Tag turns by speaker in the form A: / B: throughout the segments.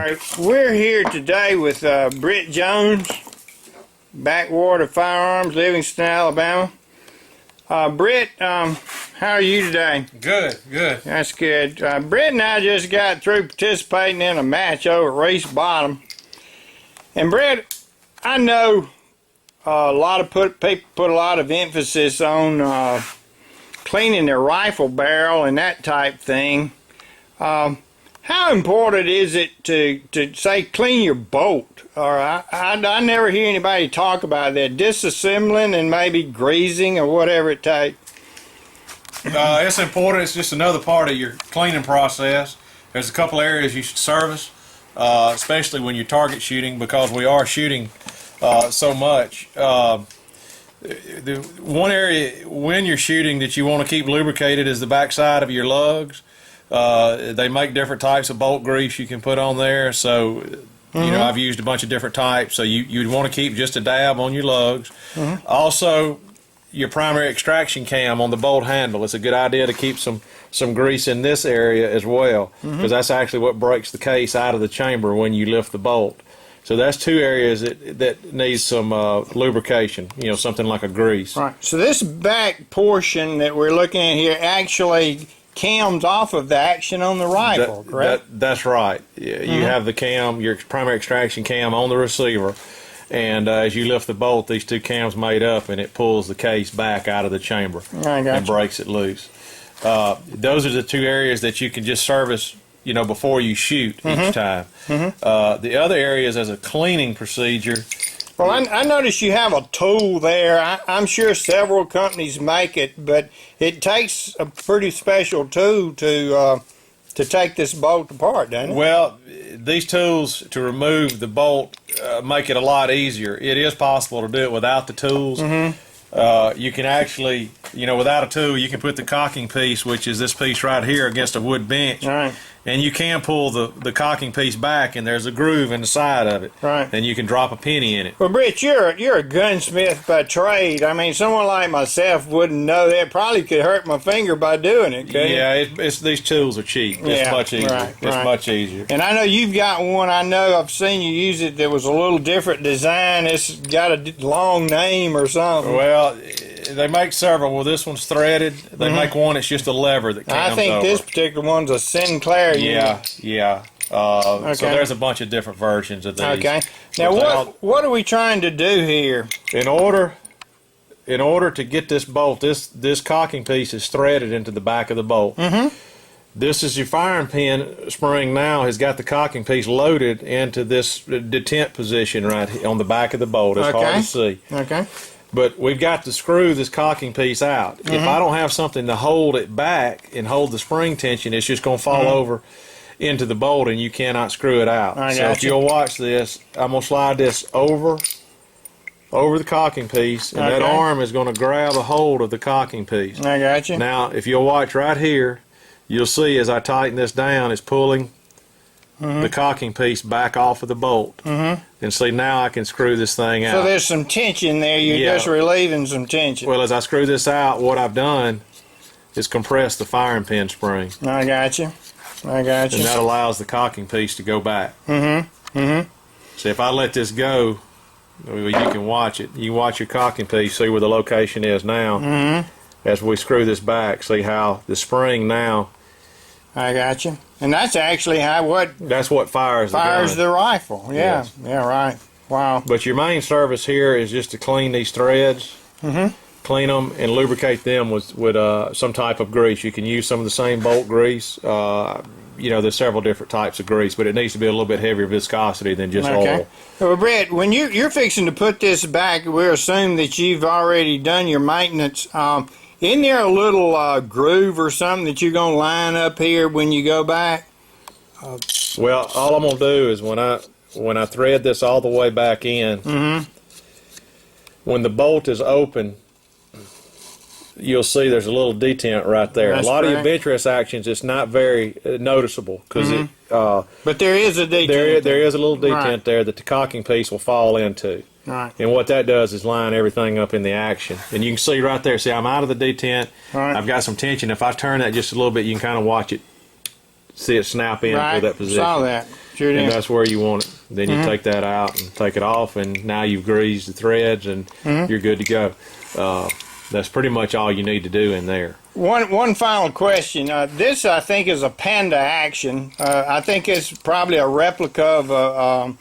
A: right, we're here today with Britt Jones, Backwater Firearms, Livingston, Alabama. Britt, how are you today?
B: Good, good.
A: That's good. Britt and I just got through participating in a match over at Race Bottom. And Britt, I know a lot of people put a lot of emphasis on cleaning their rifle barrel and that type thing. How important is it to say clean your bolt? Or I never hear anybody talk about that, disassembling and maybe greasing or whatever it takes.
B: It's important. It's just another part of your cleaning process. There's a couple areas you should service, especially when you're target shooting, because we are shooting so much. The one area when you're shooting that you want to keep lubricated is the backside of your lugs. They make different types of bolt grease you can put on there, so you know, I've used a bunch of different types, so you'd want to keep just a dab on your lugs. Also, your primary extraction cam on the bolt handle, it's a good idea to keep some grease in this area as well, because that's actually what breaks the case out of the chamber when you lift the bolt. So that's two areas that needs some lubrication, you know, something like a grease.
A: Right. So this back portion that we're looking at here actually cams off of the action on the rifle, correct?
B: That's right. You have the cam, your primary extraction cam on the receiver, and as you lift the bolt, these two cams made up, and it pulls the case back out of the chamber and breaks it loose. Those are the two areas that you can just service, you know, before you shoot each time. The other areas as a cleaning procedure.
A: Well, I notice you have a tool there. I'm sure several companies make it, but it takes a pretty special tool to take this bolt apart, doesn't it?
B: Well, these tools to remove the bolt make it a lot easier. It is possible to do it without the tools. You can actually, you know, without a tool, you can put the cocking piece, which is this piece right here, against a wood bench.
A: Right.
B: And you can pull the cocking piece back, and there's a groove in the side of it.
A: Right.
B: And you can drop a penny in it.
A: Well, Britt, you're a gunsmith by trade. I mean, someone like myself wouldn't know that. Probably could hurt my finger by doing it, couldn't it?
B: Yeah, these tools are cheap. It's much easier. It's much easier.
A: And I know you've got one. I know I've seen you use it that was a little different design. It's got a long name or something.
B: Well, they make several. Well, this one's threaded. They make one. It's just a lever that comes
A: I think
B: over.
A: this particular one's a Sinclair unit.
B: Yeah. So there's a bunch of different versions of these.
A: Okay. Now, what are we trying to do here?
B: In order to get this bolt, this cocking piece is threaded into the back of the bolt. This is your firing pin spring now has got the cocking piece loaded into this detent position right here on the back of the bolt. It's hard to see.
A: Okay.
B: But we've got to screw this cocking piece out. If I don't have something to hold it back and hold the spring tension, it's just going to fall over into the bolt, and you cannot screw it out. So if you'll watch this, I'm going to slide this over the cocking piece, and that arm is going to grab a hold of the cocking piece.
A: I got you.
B: Now, if you'll watch right here, you'll see as I tighten this down, it's pulling the cocking piece back off of the bolt. And see, now I can screw this thing out.
A: So there's some tension there. You're just relieving some tension.
B: Well, as I screw this out, what I've done is compress the firing pin spring.
A: I got you. I got you.
B: And that allows the cocking piece to go back. So if I let this go, you can watch it. You can watch your cocking piece, see where the location is now. As we screw this back, see how the spring now.
A: I got you. And that's actually
B: that's what fires
A: the rifle. Yeah.
B: Yes.
A: Yeah, right. Wow.
B: But your main service here is just to clean these threads. Clean them and lubricate them with some type of grease. You can use some of the same bolt grease. You know, there's several different types of grease, but it needs to be a little bit heavier viscosity than just oil.
A: Well, Brett, when you're fixing to put this back, we assume that you've already done your maintenance. Isn't there a little groove or something that you're going to line up here when you go back?
B: Well, all I'm going to do is when I thread this all the way back in, when the bolt is open, you'll see there's a little detent right there.
A: That's
B: a lot
A: correct.
B: of your bench actions, it's not very noticeable because
A: but there is a detent.
B: There is a little detent there that the cocking piece will fall into.
A: Right.
B: And what that does is line everything up in the action. And you can see right there, see I'm out of the detent. I've got some tension. If I turn that just a little bit, you can kind of watch it, see it snap in for that position.
A: Saw that. Shoot in.
C: and that's where you want it. Then you take that out and take it off, and now you've greased the threads, and you're good to go. That's pretty much all you need to do in there.
A: One final question. This, I think, is a Panda Action. I think it's probably a replica of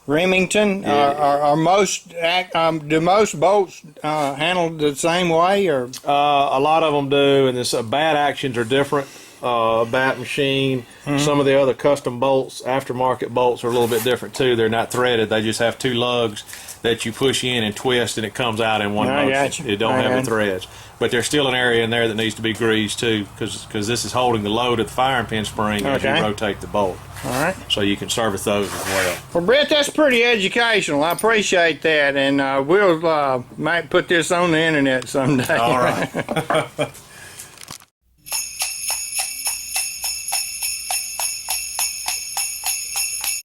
A: Remington.
C: Yeah.
A: Do most bolts handle the same way? Or
C: A lot of them do, and this bat actions are different. Bat machine. Some of the other custom bolts, aftermarket bolts, are a little bit different too. They're not threaded. They just have two lugs that you push in and twist, and it comes out in one motion.
A: Gotcha.
C: It don't have the threads. But there's still an area in there that needs to be greased too, because this is holding the load of the firing pin spring as you rotate the bolt.
A: All right.
C: So you can service those as well.
A: Well, Brett, that's pretty educational. I appreciate that, and we'll might put this on the internet someday.
B: All right.